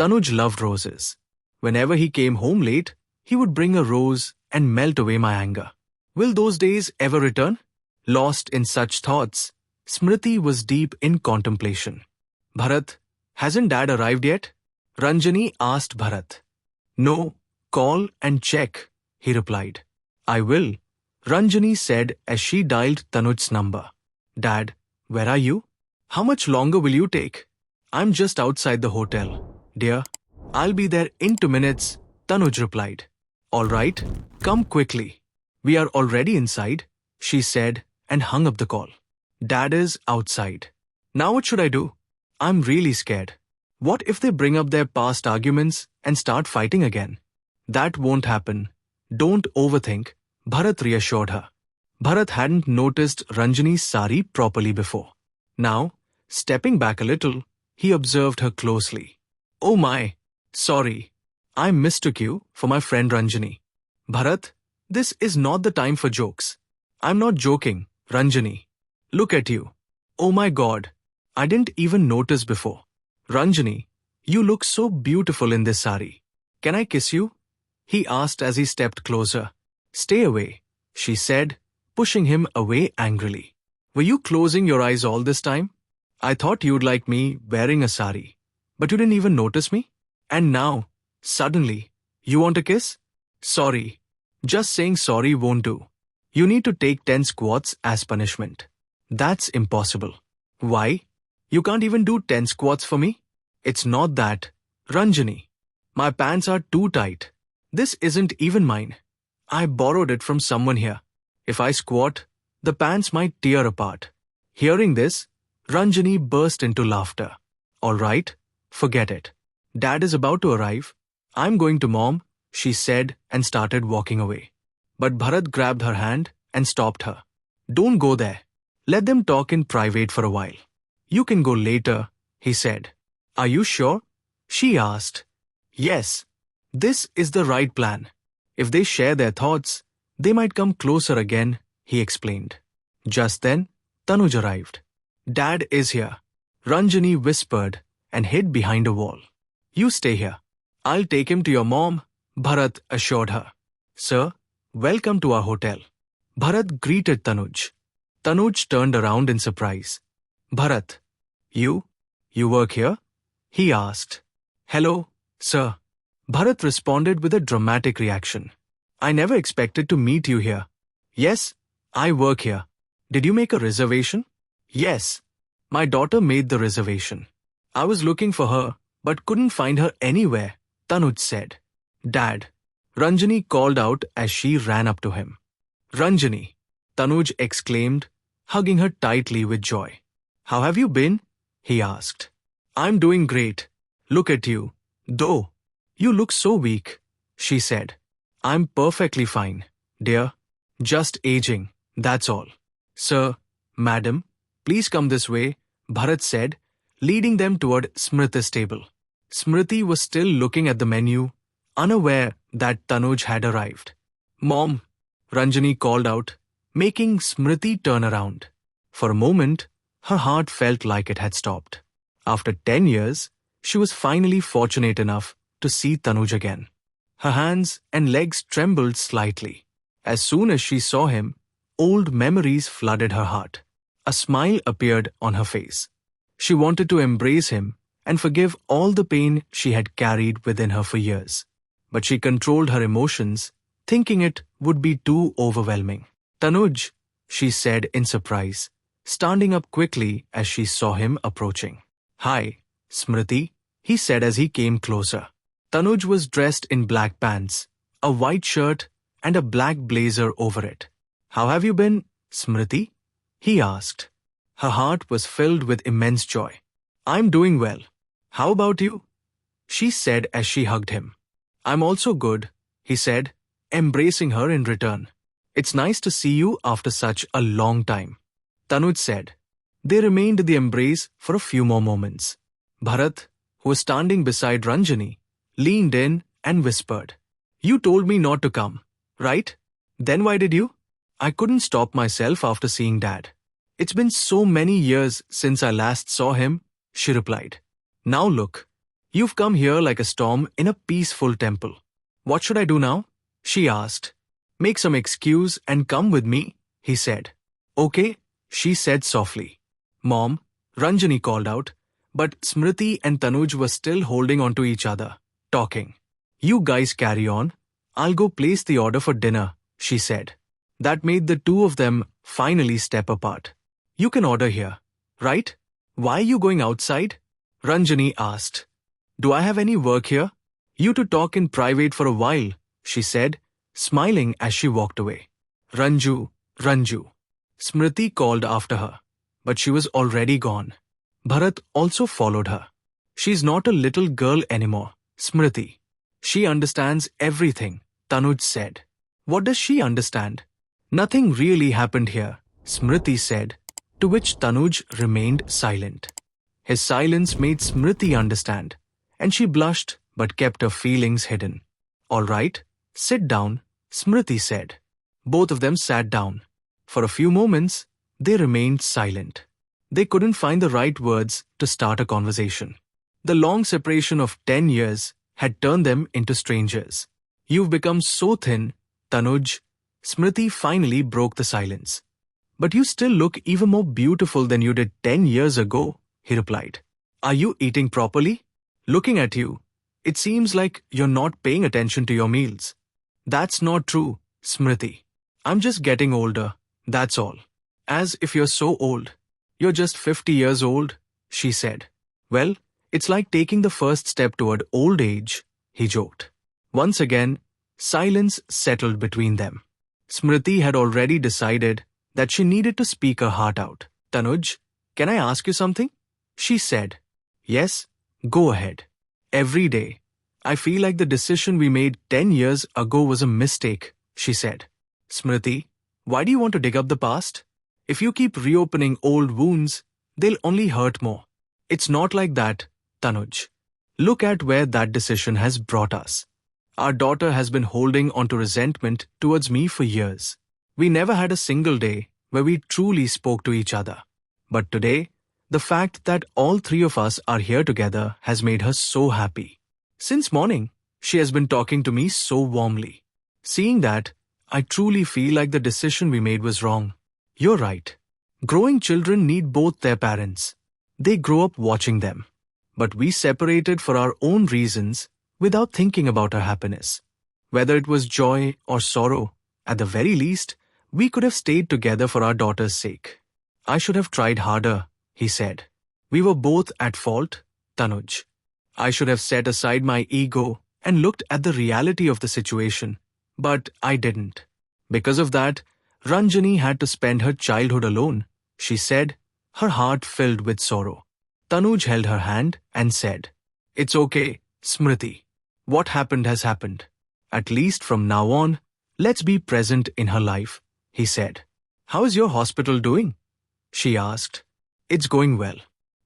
Tanuj loved roses. Whenever he came home late, he would bring a rose and melt away my anger. Will those days ever return? Lost in such thoughts, Smriti was deep in contemplation. Bharat, hasn't Dad arrived yet? Ranjani asked Bharat. No, call and check, he replied. I will, Ranjani said as she dialed Tanuj's number. Dad, where are you? How much longer will you take? I'm just outside the hotel. Dear, I'll be there in 2 minutes, Tanuj replied. All right, come quickly. We are already inside, she said and hung up the call. Dad is outside. Now what should I do? I'm really scared. What if they bring up their past arguments and start fighting again? That won't happen. Don't overthink, Bharat reassured her. Bharat hadn't noticed Ranjani's sari properly before. Now, stepping back a little, he observed her closely. Oh my, sorry. I mistook you for my friend Ranjani. Bharat, this is not the time for jokes. I'm not joking, Ranjani. Look at you. Oh my God, I didn't even notice before. Ranjani, you look so beautiful in this sari. Can I kiss you? He asked as he stepped closer. Stay away, she said, pushing him away angrily. Were you closing your eyes all this time? I thought you'd like me wearing a sari, but you didn't even notice me? And now, suddenly, you want a kiss? Sorry. Just saying sorry won't do. You need to take 10 squats as punishment. That's impossible. Why? You can't even do 10 squats for me? It's not that, Ranjani. My pants are too tight. This isn't even mine. I borrowed it from someone here. If I squat, the pants might tear apart. Hearing this, Ranjani burst into laughter. All right, forget it. Dad is about to arrive. I'm going to Mom, she said and started walking away. But Bharat grabbed her hand and stopped her. Don't go there. Let them talk in private for a while. You can go later, he said. Are you sure? She asked. Yes. This is the right plan. If they share their thoughts, they might come closer again, he explained. Just then, Tanuj arrived. Dad is here, Ranjani whispered and hid behind a wall. You stay here. I'll take him to your mom, Bharat assured her. Sir, welcome to our hotel. Bharat greeted Tanuj. Tanuj turned around in surprise. Bharat, you work here? He asked. Hello, sir. Bharat responded with a dramatic reaction. I never expected to meet you here. Yes, I work here. Did you make a reservation? Yes. My daughter made the reservation. I was looking for her, but couldn't find her anywhere, Tanuj said. Dad, Ranjani called out as she ran up to him. Ranjani, Tanuj exclaimed, hugging her tightly with joy. How have you been? He asked. I'm doing great. Look at you. Though, you look so weak, she said. I'm perfectly fine, dear. Just aging, that's all. Sir, madam, please come this way, Bharat said, leading them toward Smriti's table. Smriti was still looking at the menu, unaware that Tanuj had arrived. Mom, Ranjani called out, making Smriti turn around. For a moment, her heart felt like it had stopped. After 10 years, she was finally fortunate enough to see Tanuj again. Her hands and legs trembled slightly. As soon as she saw him, old memories flooded her heart. A smile appeared on her face. She wanted to embrace him and forgive all the pain she had carried within her for years. But she controlled her emotions, thinking it would be too overwhelming. Tanuj, she said in surprise, standing up quickly as she saw him approaching. Hi, Smriti, he said as he came closer. Tanuj was dressed in black pants, a white shirt, and a black blazer over it. How have you been, Smriti? He asked. Her heart was filled with immense joy. I'm doing well. How about you? She said as she hugged him. I'm also good, he said, embracing her in return. It's nice to see you after such a long time, Tanuj said. They remained in the embrace for a few more moments. Bharat, who was standing beside Ranjani, leaned in and whispered, You told me not to come, right? Then why did you? I couldn't stop myself after seeing Dad. It's been so many years since I last saw him, she replied. Now look, You've come here like a storm in a peaceful temple. What should I do now? She asked. Make some excuse and come with me, he said. Okay, she said softly. Mom, Ranjani called out, but Smriti and Tanuj were still holding on to each other, talking. You guys carry on. I'll go place the order for dinner, she said. That made the two of them finally step apart. You can order here, right? Why are you going outside? Ranjani asked. Do I have any work here? You to talk in private for a while, she said, smiling as she walked away. Ranju, Ranju. Smriti called after her, but she was already gone. Bharat also followed her. She's not a little girl anymore, Smriti. She understands everything, Tanuj said. What does she understand? Nothing really happened here, Smriti said, to which Tanuj remained silent. His silence made Smriti understand, and she blushed but kept her feelings hidden. All right, sit down, Smriti said. Both of them sat down. For a few moments, they remained silent. They couldn't find the right words to start a conversation. The long separation of 10 years had turned them into strangers. You've become so thin, Tanuj. Smriti finally broke the silence. But you still look even more beautiful than you did 10 years ago, he replied. Are you eating properly? Looking at you, it seems like you're not paying attention to your meals. That's not true, Smriti. I'm just getting older, that's all. As if you're so old. You're just 50 years old, she said. Well, it's like taking the first step toward old age, he joked. Once again, silence settled between them. Smriti had already decided that she needed to speak her heart out. Tanuj, can I ask you something? She said. Yes, go ahead. Every day, I feel like the decision we made 10 years ago was a mistake, she said. Smriti, why do you want to dig up the past? If you keep reopening old wounds, they'll only hurt more. It's not like that, Tanuj. Look at where that decision has brought us. Our daughter has been holding onto resentment towards me for years. We never had a single day where we truly spoke to each other. But today, the fact that all three of us are here together has made her so happy. Since morning, she has been talking to me so warmly. Seeing that, I truly feel like the decision we made was wrong. You're right. Growing children need both their parents. They grow up watching them. But we separated for our own reasons without thinking about her happiness. Whether it was joy or sorrow, at the very least, we could have stayed together for our daughter's sake. I should have tried harder, he said. We were both at fault, Tanuj. I should have set aside my ego and looked at the reality of the situation, but I didn't. Because of that, Ranjani had to spend her childhood alone, she said, her heart filled with sorrow. Tanuj held her hand and said, It's okay, Smriti. What happened has happened. At least from now on, let's be present in her life, he said. How is your hospital doing? She asked. It's going well.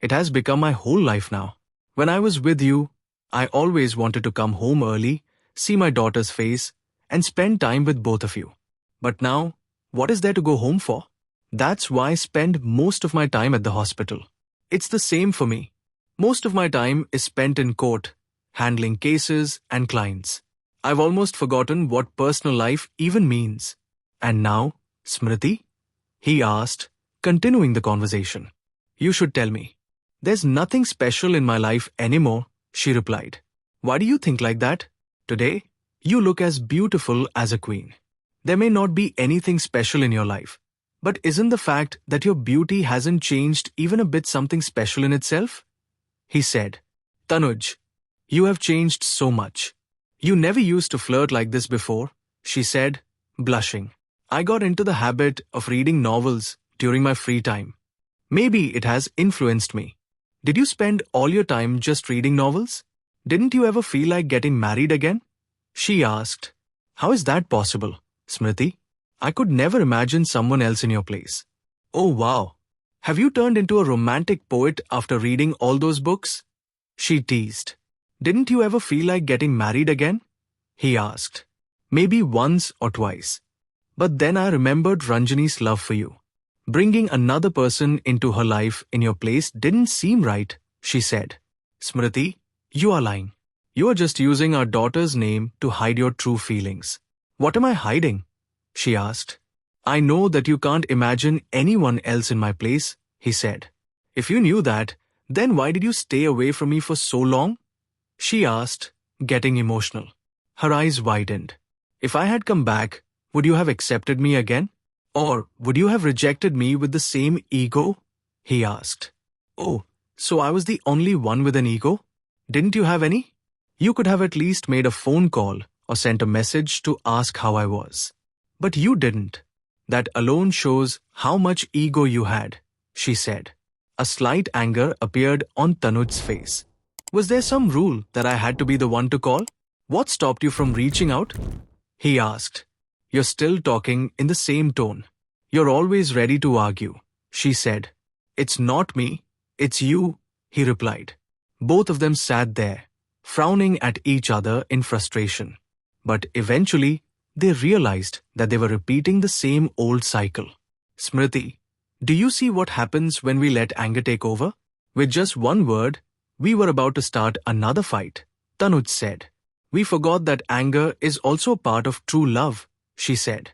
It has become my whole life now. When I was with you, I always wanted to come home early, see my daughter's face, and spend time with both of you. But now, what is there to go home for? That's why I spend most of my time at the hospital. It's the same for me. Most of my time is spent in court, handling cases and clients. I've almost forgotten what personal life even means. And now, Smriti? He asked, continuing the conversation. You should tell me. There's nothing special in my life anymore, she replied. Why do you think like that? Today, you look as beautiful as a queen. There may not be anything special in your life, but isn't the fact that your beauty hasn't changed even a bit something special in itself? He said. Tanuj, you have changed so much. You never used to flirt like this before, she said, blushing. I got into the habit of reading novels during my free time. Maybe it has influenced me. Did you spend all your time just reading novels? Didn't you ever feel like getting married again? She asked. How is that possible, Smriti? I could never imagine someone else in your place. Oh wow. Have you turned into a romantic poet after reading all those books? She teased. Didn't you ever feel like getting married again? He asked. Maybe once or twice. But then I remembered Ranjani's love for you. Bringing another person into her life in your place didn't seem right, she said. Smriti, You are lying. You are just using our daughter's name to hide your true feelings. What am I hiding? She asked. I know that you can't imagine anyone else in my place, he said. If you knew that, then why did you stay away from me for so long? She asked, getting emotional. Her eyes widened. If I had come back, would you have accepted me again? Or would you have rejected me with the same ego? He asked. Oh, so I was the only one with an ego? Didn't you have any? You could have at least made a phone call or sent a message to ask how I was. But you didn't. That alone shows how much ego you had, she said. A slight anger appeared on Tanuj's face. Was there some rule that I had to be the one to call? What stopped you from reaching out? He asked. You're still talking in the same tone. You're always ready to argue, she said. It's not me, it's you, he replied. Both of them sat there, frowning at each other in frustration. But eventually, they realized that they were repeating the same old cycle. Smriti, do you see what happens when we let anger take over? With just one word, we were about to start another fight, Tanuj said. We forgot that anger is also part of true love, she said.